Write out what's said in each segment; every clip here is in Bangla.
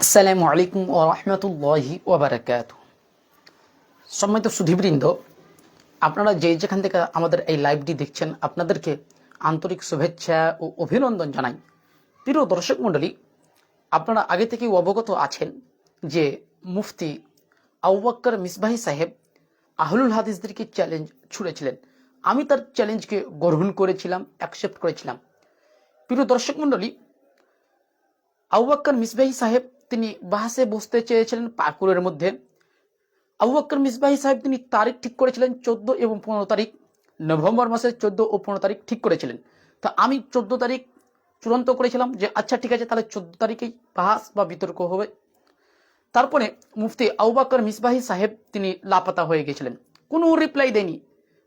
আসসালামু আলাইকুম ওয়া রাহমাতুল্লাহি ওয়া বারাকাতুহু। সম্মানিত সুধীবৃন্দ, আপনারা যেখান থেকে আমাদের এই লাইভটি দেখছেন, আপনাদেরকে আন্তরিক শুভেচ্ছা ও অভিনন্দন জানাই। প্রিয় দর্শক মণ্ডলী, আপনারা আগে থেকেই অবগত আছেন যে মুফতি আবু বকর মিসবাহি সাহেব আহলুল হাদিসদেরকে চ্যালেঞ্জ ছুড়েছিলেন। আমি তার চ্যালেঞ্জকে গ্রহণ করেছিলাম, অ্যাকসেপ্ট করেছিলাম। প্রিয় দর্শক মণ্ডলী, আবু বকর মিসবাহি সাহেব তিনি বাহাসে বসতে চেয়েছিলেন পাকুড়ের মধ্যে। আবু বকর মিসবাহি সাহেব তিনি তারিখ ঠিক করেছিলেন 14 এবং 15 তারিখ, নভেম্বর মাসের 14 ও 15 তারিখ ঠিক করেছিলেন। তো আমি 14 তারিখ চূড়ান্ত করেছিলাম যে আচ্ছা ঠিক আছে, তাহলে 14 তারিখেই বাহাস বা বিতর্ক হবে। তারপরে মুফতি আবু বকর মিসবাহি সাহেব তিনি লাপাতা হয়ে গেছিলেন, কোনো রিপ্লাই দেয়নি,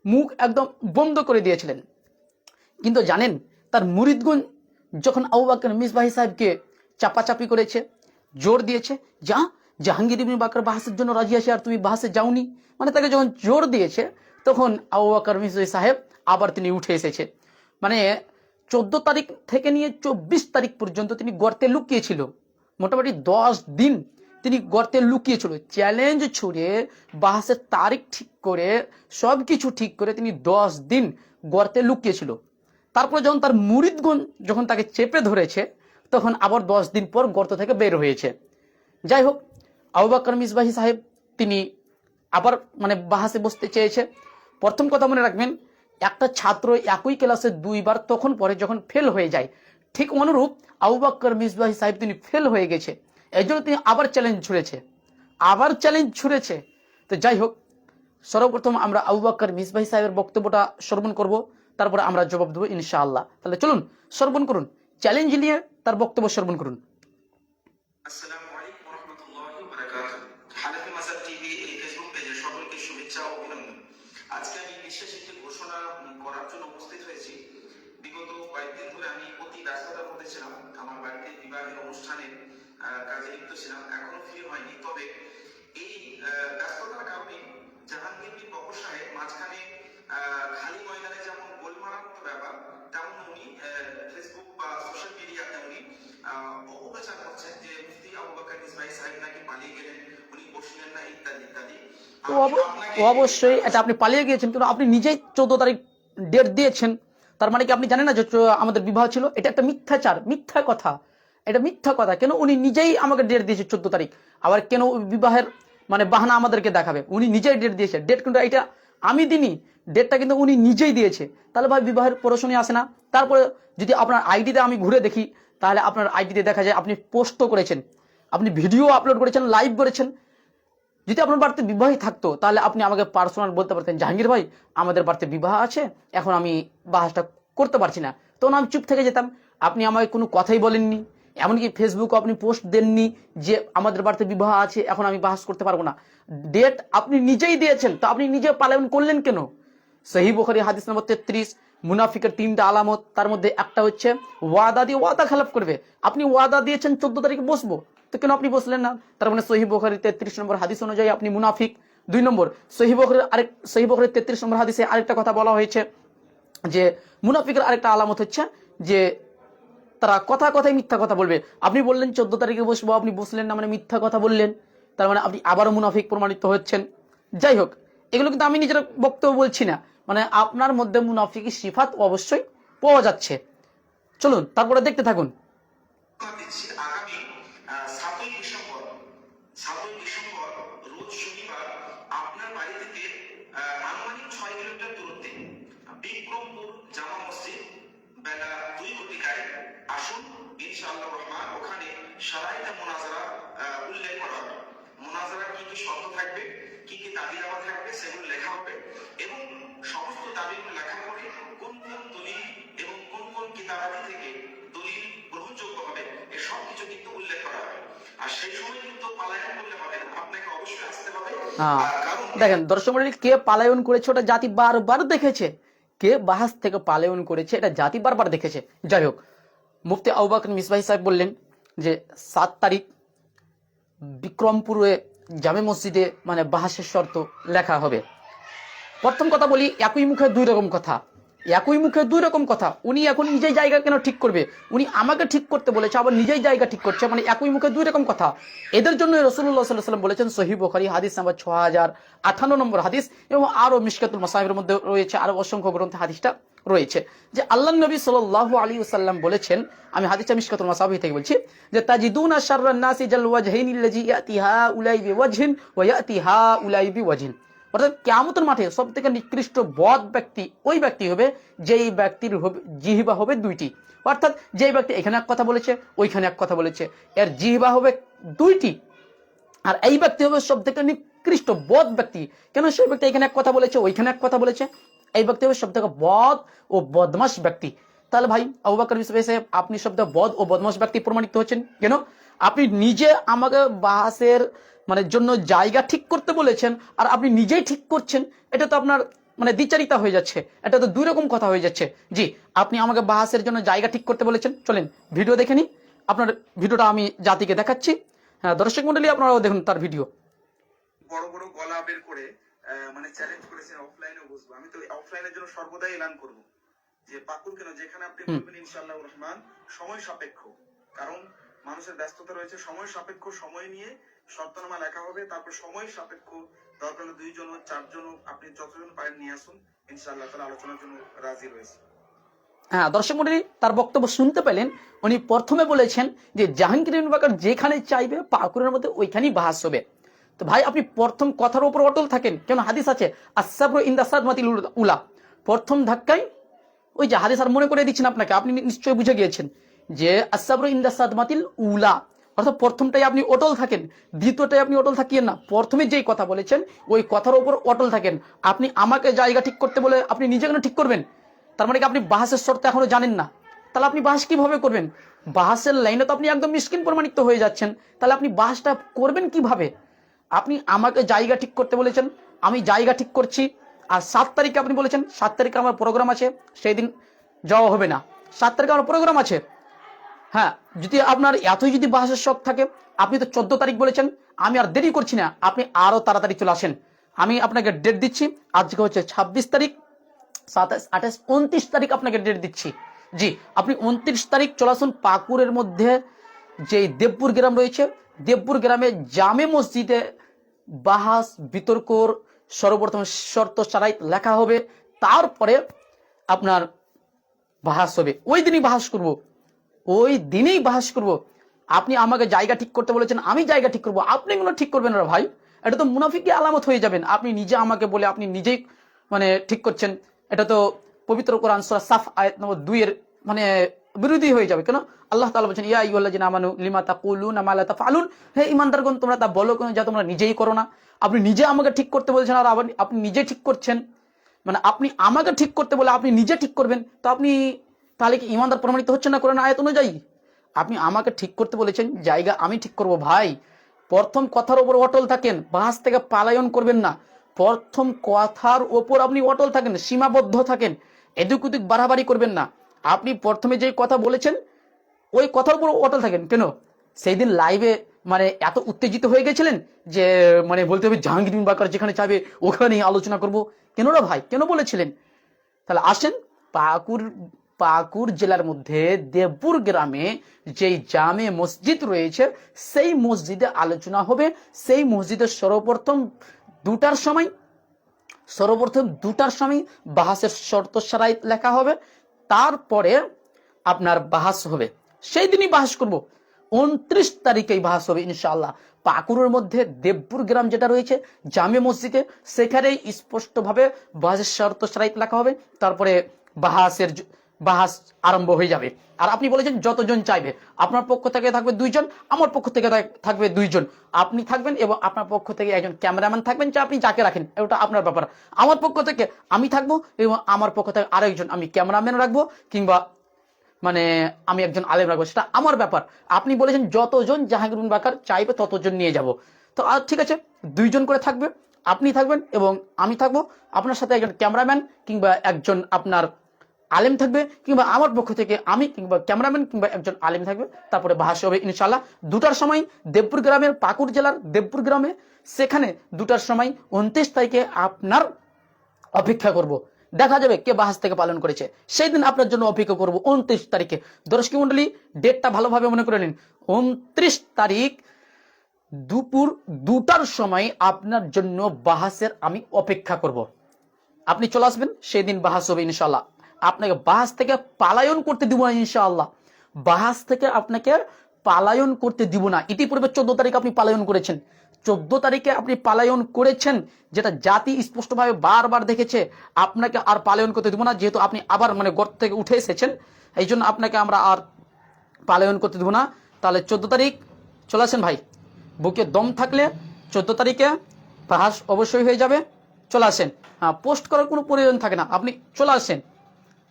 মুখ একদম বন্ধ করে দিয়েছিলেন। কিন্তু জানেন, তার মুরিদগণ যখন আবু বকর মিসবাহি সাহেবকে চাপাচাপি করেছে, জোর দিয়েছে, যা জাহাঙ্গীর ইবনে বাকর বাহাসের জন্য রাজি আছে আর তুমি বাহাসে যাওনি, মানে তাকে যখন জোর দিয়েছে, তখন আবু বকর মিসবাহি সাহেব আবার তিনি উঠে এসেছে। মানে 14 তারিখ থেকে নিয়ে 24 তারিখ পর্যন্ত তিনি গর্তে লুকিয়েছিল। মোটামুটি 10 দিন তিনি গর্তে লুকিয়েছিল। চ্যালেঞ্জ ছুড়ে বাহাসের তারিখ ঠিক করে সব কিছু ঠিক করে তিনি 10 দিন গর্তে লুকিয়েছিল। তারপরে যখন তার মুরিদগণ যখন তাকে চেপে ধরেছে, তখন আবার 10 দিন পর গর্ত থেকে বের হয়েছে। যাই হোক, আবু বকর মিসবাহি সাহেব তিনি আবার বাহাসে বসতে চেয়েছে। প্রথম কথা মনে রাখবেন, একটা ছাত্র একই ক্লাসে দুইবার তখন পরে যখন ফেল হয়ে যায়, ঠিক অনুরূপ আবু বকর মিসবাহি সাহেব তিনি ফেল হয়ে গেছে, এই জন্য তিনি আবার চ্যালেঞ্জ ছুড়েছে। তো যাই হোক, সর্বপ্রথম আমরা আবু বকর মিসবাহি সাহেবের বক্তব্যটা শ্রবণ করব, তারপরে আমরা জবাব দেবো ইনশাআল্লাহ। তাহলে চলুন শ্রবণ করুন, চ্যালেঞ্জ নিয়ে তার বক্তব্য শ্রবণ করুন। আসসালামু আলাইকুম ওয়া রাহমাতুল্লাহি ওয়া বারাকাতুহু। হানাফি মাযহাব টিভি এই ফেসবুক পেজে সকলকে শুভেচ্ছা ও অভিনন্দন। আজকে আমি বিশেষ একটি ঘোষণা করার জন্য উপস্থিত হয়েছি। বিগত কয়েকদিন ধরে আমি অতি ব্যস্ততার মধ্যে ছিলাম, আমার বাড়িতে বিবাহের অনুষ্ঠানে কাজে লিপ্ত ছিলাম, এখনো ফ্রি হয়নি। তবে এই ব্যস্ততার কারণে জাহাঙ্গীর বিন বকর সাহেব মাঝখানে খালি ময়দানে যেমন গোলমারার ব্যাপার, তেমন উনি ফেসবুক বা সোশ্যাল মিডিয়াতে উনি অপপ্রচার করছেন যে মুফতি আবু বকর মিসবাহি সাহেব নাকি পালিয়ে গেলেন, উনি বসলেন না, ইত্যাদি ইত্যাদি। অবশ্যই এটা আপনি পালিয়ে গিয়েছেন, কিন্তু আপনি নিজেই 14 তারিখ ডেট দিয়েছেন। তার মানে কি আপনি জানেন না যে আমাদের বিবাহ ছিল? এটা একটা মিথ্যাচার, মিথ্যা কথা, এটা মিথ্যা কথা। কেন উনি নিজেই আমাকে ডেট দিয়েছে 14 তারিখ, আবার কেন বিবাহের বাহানা আমাদেরকে দেখাবে? উনি নিজেই ডেট দিয়েছে, ডেট কিন্তু এটা আমি দিনি, ডেটটা কিন্তু উনি নিজেই দিয়েছে। তাহলে ভাই বিবাহের প্রশ্নই আসে না। তারপরে যদি আপনার আইডিতে আমি ঘুরে দেখি, তাহলে আপনার আইডিতে দেখা যায় আপনি পোস্টও করেছেন, আপনি ভিডিও আপলোড করেছেন, লাইভ করেছেন। যদি আপনার বাড়িতে বিবাহই থাকতো, তাহলে আপনি আমাকে পার্সোনাল বলতে পারতেন, জাহাঙ্গীর ভাই আমাদের বাড়িতে বিবাহ আছে, এখন আমি বাহাসটা করতে পারছি না, তখন আমি চুপ থেকে যেতাম। আপনি আমাকে কোনো কথাই বলেননি, এমনকি ফেসবুকে আপনি পোস্ট দেননি যে আমাদের বাড়িতে বিবাহ আছে, এখন আমি বাহাস করতে পারবো না। ডেট আপনি নিজেই দিয়েছেন, তো আপনি নিজে পালন করলেন কেন? সহিহ বুখারী হাদিস নম্বর 33, মুনাফিকের 3টা আলামত, তার মধ্যে একটা হচ্ছে ওয়াদা দিয়ে ওয়াদা খেলাপ করবে। আপনি ওয়াদা দিয়েছেন 14 তারিখে বসবো, তো কেন আপনি বসলেন না? তার মানে সহিহ বুখারী 33 নম্বর হাদিস অনুযায়ী আপনি মুনাফিক। 2 নম্বর, সহিহ বুখারী 33 নম্বর হাদিসে আরেকটা কথা বলা হয়েছে যে মুনাফিকের আরেকটা আলামত হচ্ছে যে তারা কথায় মিথ্যা কথা বলবে। আপনি বললেন 14 তারিখে বসবো, আপনি বসলেন না, মানে মিথ্যা কথা বললেন, তার মানে আপনি আবারও মুনাফিক প্রমাণিত হচ্ছেন। যাই হোক, এগুলো কিন্তু আমি নিজের বক্তব্য বলছি না, আপনার মধ্যে মুনাফিকি সিফাত অবশ্যই পাওয়া যাচ্ছে। চলুন তারপরে দেখতে থাকুন। আগামী 7ই ডিসেম্বর রোজ শনিবার আপনার বাড়ি থেকে আনুমানিক 6 কিলোমিটার দূরত্বে বিক্রমপুর জামা মসজিদ বেলা 2 ঘটিকায় আসুন ইনশাআল্লাহ রহমান। ওখানে সারাইতে মুনাজারা উল্লেখ করা হবে। মুনাজারা কি কি শর্ত থাকবে, কি কি দাবি দাওয়া থাকবে, সেগুলো লেখা হবে এবং সমস্ত দাবিগুলো লেখা করে কোন কোন দলিল এবং কোন কোন কিতাবাদি থেকে দলিল গ্রহণযোগ্য হবে, এই সব কিছু কিন্তু উল্লেখ করা হবে। আর সেই সময় কিন্তু পালায়ন করলে হবে না, আপনাকে অবশ্যই আসতে হবে। দেখেন দর্শক মণ্ডলী, কে পালায়ন করেছে ওটা জাতি বারবার দেখেছে, কে বাহাস থেকে পালায়ন করেছে এটা জাতি বারবার দেখেছে। যাই হোক, মুফতি আবু বকর মিসবাহি সাহেব বললেন যে 7 তারিখ বিক্রমপুরে জামে মসজিদে বাহাসের শর্ত লেখা হবে। প্রথম কথা বলি, একই মুখে 2 রকম কথা। একই মুখে দুই রকম কথা। উনি এখন নিজেই জায়গা কেন ঠিক করবে? উনি আমাকে ঠিক করতে বলেছে, আবার নিজেই জায়গা ঠিক করছে, মানে একই মুখে দুই রকম কথা। এদের জন্য রাসূলুল্লাহ সাল্লাল্লাহু আলাইহি ওয়াসাল্লাম বলেছেন, সহিহ বুখারী হাদিস নাম্বার 6058 নম্বর হাদিস, এবং আরো মিশকাতুল মাসাহিবের মধ্যে রয়েছে, আরো অসংখ্য গ্রন্থে হাদিসটা রয়েছে, যে আল্লাহ নবী সাল্লাল্লাহু আলাইহি ওয়াসাল্লাম বলেছেন, আমি হাদিসটা মিশকাতুল মাসাহিব থেকে বলছি, যে তাজিদুনা শাররান নাসি জাল ওয়াজহাইনি আল্লাযী ইয়াতি হাউলাই বিওয়াজহিন ওয়া ইয়াতি হাউলাই বিওয়াজহিন। অর্থাৎ কিয়ামতের মাঠে সব থেকে নিকৃষ্ট বদ ব্যক্তি ওই ব্যক্তি হবে যেই ব্যক্তির জিহ্বা হবে দুইটি। অর্থাৎ যেই ব্যক্তি এখানে এক কথা বলেছে, ওইখানে এক কথা বলেছে, এর জিহ্বা হবে দুইটি। আর এই ব্যক্তি হবে সব থেকে নিকৃষ্ট বদ ব্যক্তি। কেন? সেই ব্যক্তি এখানে এক কথা বলেছে, ওইখানে এক কথা বলেছে। এই ব্যক্তি হবে সব থেকে বদ ও বদমাশ ব্যক্তি। তাহলে ভাই আবু বকর সাহেব, আপনি সব থেকে বদ ও বদমাশ ব্যক্তি প্রমাণিত হচ্ছেন কেন? আপনি নিজে আমাকে বাহাসের মানে জন্য জায়গা ঠিক করতে বলেছেন, আর আপনি নিজেই ঠিক করছেন। এটা তো আপনার মানে দ্বিচারিতা হয়ে যাচ্ছে, এটা তো দুই রকম কথা হয়ে যাচ্ছে। জি, আপনি আমাকে বাহাসের জন্য জায়গা ঠিক করতে বলেছেন, চলেন ভিডিও দেখে নি। আপনার ভিডিওটা আমি জাতিকে দেখাচ্ছি। হ্যাঁ দর্শক মন্ডলী, আপনারাও দেখুন তার ভিডিও। বড় বড় গলা বের করে মানে চ্যালেঞ্জ করেছেন অফলাইনেও বুঝবো। আমি তো অফলাইনের জন্য সর্বদাই এলান করব যে পাকুর কেন যেখানে আপনি বলবেন ইনশাআল্লাহ রহমান, সময় সাপেক্ষ, কারণ মানুষের ব্যস্ততা রয়েছে, সময় সাপেক্ষ, সময় নিয়ে শর্তনামা লেখা হবে, তারপর সময় সাপেক্ষ দরকার হলে 2 জন 4 জন আপনি যতজন পারেন নিয়ে আসুন, ইনশাআল্লাহ তাআলা আলোচনার জন্য রাজি রয়েছে। হ্যাঁ দর্শক মন্ডলী, তার বক্তব্য শুনতে পেলেন। উনি প্রথমে বলেছেন যে জাহাঙ্গীর ইবনে বাকর যেখানে চাইবে পাকুরের মধ্যে ওইখানেই বাহাস হবে। তো ভাই আপনি প্রথম কথার উপর অটল থাকেন, কেন হাদিস আছে আসসাবরু ইনদা সাদমাতিল উলা, প্রথম ধাক্কায় ওই যে হাদিস, আর মনে করে দিচ্ছেন আপনাকে, আপনি নিশ্চয়ই বুঝে গিয়েছেন যে আসসাবরু ইনদা সাদমাতিল উলা, অর্থাৎ প্রথমটাই আপনি অটল থাকেন, দ্বিতীয়টাই আপনি অটল থাকিয়েন না। প্রথমে যেই কথা বলেছেন ওই কথার উপর অটল থাকেন। আপনি আমাকে জায়গা ঠিক করতে বলে আপনি নিজে কেন ঠিক করবেন? তার মানে কি আপনি বাহাসের শর্ত এখনো জানেন না? তাহলে আপনি বাহাস কিভাবে করবেন? বাহাসের লাইনে তো আপনি একদম মিসকিন প্রমাণিত হয়ে যাচ্ছেন। তাহলে আপনি বাহাসটা করবেন কিভাবে? আপনি আমাকে জায়গা ঠিক করতে বলেছেন, আমি জায়গা ঠিক করছি। আর 7 তারিখে আপনি বলেছেন 7 তারিখে আমার প্রোগ্রাম আছে, সেই দিন যাওয়া হবে না। 7 তারিখে আমার প্রোগ্রাম আছে। হ্যাঁ, যদি আপনার এতই যদি বাহাসের শখ থাকে, আপনি তো 14 তারিখ বলেছেন, আমি আর দেরি করছি না, আপনি আরো তাড়াতাড়ি চলে আসেন। আমি আপনাকে ডেট দিচ্ছি, আজকে হচ্ছে 26 তারিখ, 27, 28, 29 তারিখ আপনাকে ডেট দিচ্ছি। জি, আপনি 29 তারিখ চলে আসুন। পাকুরের মধ্যে যে দেবপুর গ্রাম রয়েছে, দেবপুর গ্রামে জামে মসজিদে বাহাস বিতর্কর সর্বপ্রথম শর্ত সারাই লেখা হবে, তারপরে আপনার বাহাস হবে। ওই দিনই বাহাস করব, ওই দিনেই বাহাস করব। আপনি আমাকে জায়গা ঠিক করতে বলেছেন, আমি জায়গা ঠিক করব, আপনি এগুলো ঠিক করবেন না ভাই। এটা তো মুনাফিকি আলামত হয়ে যাবেন। আপনি নিজে আমাকে বলে আপনি নিজেই মানে ঠিক করছেন, এটা তো পবিত্র কোরআন সূরা সাফ আয়াত নম্বর 2 এর মানে বিরোধী হয়ে যাবে। কেন? আল্লাহ তাআলা বলেছেন, ইয়া আইয়ুহাল্লাযিনা আমানু লিমা তাকুলুনা মা লা তাফআলুন, হে ঈমানদারগণ তোমরা তা বলো কেন যা তোমরা নিজেই করো না। আপনি নিজে আমাকে ঠিক করতে বলেছেন, আর আপনি নিজে ঠিক করছেন। মানে আপনি আমাকে ঠিক করতে বলে আপনি নিজে ঠিক করবেন, তো আপনি তাহলে কি ঈমানদার প্রমাণিত হচ্ছে না কোরআন আয়াত অনুযায়ী? আপনি আমাকে ঠিক করতে বলেছেন, জায়গা আমি ঠিক করব। ভাই প্রথম কথার উপর অটল থাকেন, বাস থেকে পালায়ন করবেন না। প্রথম কথার ওপর আপনি অটল থাকেন, সীমাবদ্ধ থাকেন, এদিক ওদিক বাড়াবাড়ি করবেন না। আপনি প্রথমে যে কথা বলেছেন ওই কথার উপর অটল থাকেন। কেন? সেই দিন লাইভে মানে এত উত্তেজিত হয়ে গেছিলেন যে মানে বলতে হবে জাহাঙ্গীর বিন বাকর যেখানে চাইবে ওখানেই আলোচনা করব। কেন রে ভাই, কেন বলেছিলেন? তাহলে আসেন, পাকুর জেলার মধ্যে দেবপুর গ্রামে যেই জামে মসজিদ রয়েছে সেই মসজিদে আলোচনা হবে। সেই মসজিদে সর্বপ্রথম 2টার সময় বাহাসের শর্ত সারাই লেখা হবে, তারপরে আপনার বাহাস হবে। সেই দিনই বাহাস করব, 29 তারিখেই বাহাস হবে ইনশাআল্লাহ। পাকুরের মধ্যে দেবপুর গ্রাম যেটা রয়েছে জামে মসজিদে, সেখানেই স্পষ্টভাবে বাহাসের শর্ত সারাই লেখা হবে, তারপরে বাহাস আরম্ভ হয়ে যাবে। আর আপনি বলেছেন যতজন চাইবে, আপনার পক্ষ থেকে থাকবে 2 জন, আমার পক্ষ থেকে থাকবে 2 জন। আপনি থাকবেন এবং আপনার পক্ষ থেকে একজন ক্যামেরাম্যান থাকবেন, যে আপনি যাকে রাখেন ওটা আপনার ব্যাপার। আমার পক্ষ থেকে আমি থাকবো এবং আমার পক্ষ থেকে আরেকজন আমি ক্যামেরাম্যান রাখবো, কিংবা মানে আমি একজন আলেম রাখবো, সেটা আমার ব্যাপার। আপনি বলেছেন যতজন জাহাঙ্গীর বিন বাকর চাইবে ততজন নিয়ে যাব। তো আর ঠিক আছে, 2 জন করে থাকবে, আপনি থাকবেন এবং আমি থাকবো। আপনার সাথে একজন ক্যামেরাম্যান কিংবা একজন আপনার আলেম থাকবে, কিংবা আমার পক্ষ থেকে আমি কিংবা ক্যামেরাম্যান কিংবা একজন আলেম থাকবে। তারপরে বাহাস হবে ইনশাআল্লাহ 2টার সময় দেবপুর গ্রামের, পাকুড় জেলার দেবপুর গ্রামে। সেখানে 2টার সময় 29 তারিখে আপনার অপেক্ষা করব। দেখা যাবে কে বাহাস থেকে পালন করেছে। সেই দিন আপনার জন্য অপেক্ষা করব 29 তারিখে। দর্শক মন্ডলী, ডেটটা ভালোভাবে মনে করে নিন। 29 তারিখ দুপুর 2টার সময় আপনার জন্য বাহাসের আমি অপেক্ষা করব। আপনি চলে আসবেন, সেই দিন বাহাস হবে ইনশাআল্লাহ। আপনাকে বাহাস থেকে পালায়ন করতে দিব না ইনশাআল্লাহ। বাহাস থেকে আপনাকে পালায়ন করতে দিব না। ইতিপূর্বে 14 তারিখ আপনি পালায়ন করেছেন। 14 তারিখে আপনি পালায়ন করেছেন, যেটা জাতি স্পষ্টভাবে বারবার দেখেছে। আপনাকে আর পালায়ন করতে দিব না, যেহেতু আপনি আবার গর্ত থেকে উঠে এসেছেন। এই জন্য আপনাকে আমরা আর পালায়ন করতে দিব না। তাহলে 14 তারিখ চলে আসেন ভাই। বুকে দম থাকলে 14 তারিখে বাহাস অবশ্যই হয়ে যাবে। চলে আসেন। হ্যাঁ, পোস্ট করার কোনো প্রয়োজন থাকে না, আপনি চলে আসেন।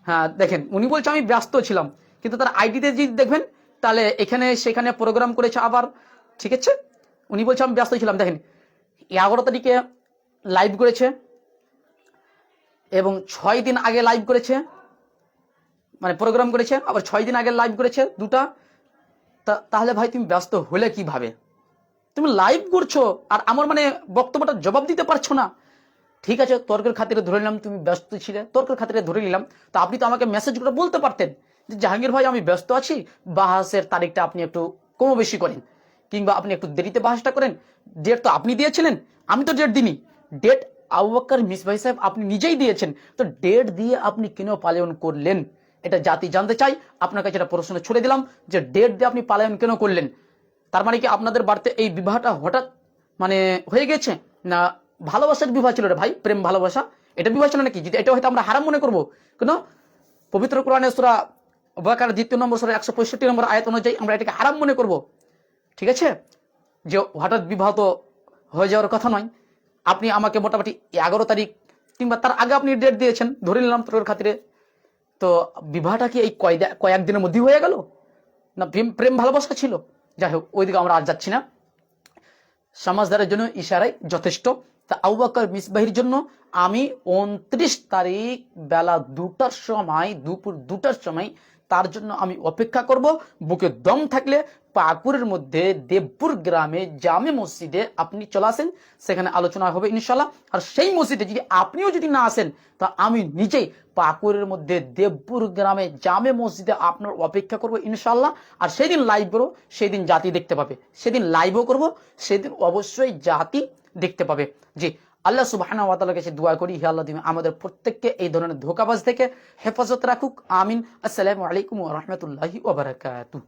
হ্যাঁ দেখেন, উনি বলছে আমি ব্যস্ত ছিলাম, কিন্তু তার আইডিতে যদি দেখবেন তাহলে এখানে সেখানে প্রোগ্রাম করেছে আবার। ঠিক আছে, উনি বলছে আমি ব্যস্ত ছিলাম। দেখেন 11 তারিখে লাইভ করেছে এবং 6 দিন আগে লাইভ করেছে, প্রোগ্রাম করেছে, আবার 6 দিন আগে লাইভ করেছে দুটা। তাহলে ভাই তুমি ব্যস্ত হলে কিভাবে? তুমি লাইভ করছো আর আমার বক্তব্যটা জবাব দিতে পারছো না। ঠিক আছে, তর্কের খাতিরে ধরে নিলাম তুমি ব্যস্ত ছিলে, তর্কের খাতিরে ধরে নিলাম। তো আপনি তো আমাকে মেসেজ করে বলতে পারতেন যে জাহাঙ্গীর ভাই আমি ব্যস্ত আছি, বাহাসের তারিখটা আপনি একটু কম বেশি করেন, কিংবা আপনি একটু দেরিতে বাহাসটা করেন। ডেট তো আপনি দিয়েছিলেন, আমি তো ডেট দিইনি। ডেট আবু বকর মিসবাহ সাহেব আপনি নিজেই দিয়েছেন। তো ডেট দিয়ে আপনি কেন পালন করলেন? এটা জাতি জানতে চাই। আপনার কাছে একটা প্রশ্ন ছুড়ে দিলাম যে ডেট দিয়ে আপনি পালন কেন করলেন? তার কি আপনাদের বাড়িতে এই বিবাহটা হঠাৎ হয়ে গেছে, না ভালোবাসার বিবাহ ছিল রে ভাই? প্রেম ভালোবাসা এটা বিবাহ ছিল নাকি? যদি এটা হয়তো আমরা হারাম মনে করবো কেন? পবিত্র কোরআনে সূরা বাকারা 2 নম্বর সূরা 165 নম্বর আয়াত অনুযায়ী আমরা এটাকে হারাম মনে করব। ঠিক আছে, যে হঠাৎ বিবাহ তো হয়ে যাওয়ার কথা নয়। আপনি আমাকে মোটামুটি 11 তারিখ কিংবা তার আগে আপনি ডেট দিয়েছেন, ধরে নিলাম তোর খাতিরে। তো বিবাহটা কি এই কয়েকদিনের মধ্যেই হয়ে গেল, না প্রেম ভালোবাসা ছিল? যাই হোক, ওইদিকে আমরা আর যাচ্ছি না। সমাজদারের জন্য ইশারাই যথেষ্ট। তা আবু বকর মিসবাহির জন্য আমি 29 তারিখ বেলা 2টার সময়, দুপুর 2টার সময় তার জন্য আমি অপেক্ষা করব। বুকে দম থাকলে পাকুরের মধ্যে দেবপুর গ্রামে জামে মসজিদে আপনি চলে আসেন, সেখানে আলোচনা হবে ইনশাল্লাহ। আর সেই মসজিদে যদি আপনিও যদি না আসেন, তা আমি নিজেই পাকুরের মধ্যে দেবপুর গ্রামে জামে মসজিদে আপনার অপেক্ষা করব ইনশাল্লাহ। আর সেদিন লাইভ করবো, সেদিন জাতি দেখতে পাবে। সেদিন লাইভও করব, সেদিন অবশ্যই জাতি দেখতে পাবে। জি, আল্লাহ সুবহানাহু ওয়া তাআলার কাছে দোয়া করি, হে আল্লাহ তুমি আমাদের প্রত্যেককে এই ধরনের ধোঁকাবাজ থেকে হেফাজত রাখুক। আমিন। আসসালামু আলাইকুম ওয়া রাহমাতুল্লাহি ওয়া বারাকাতুহু।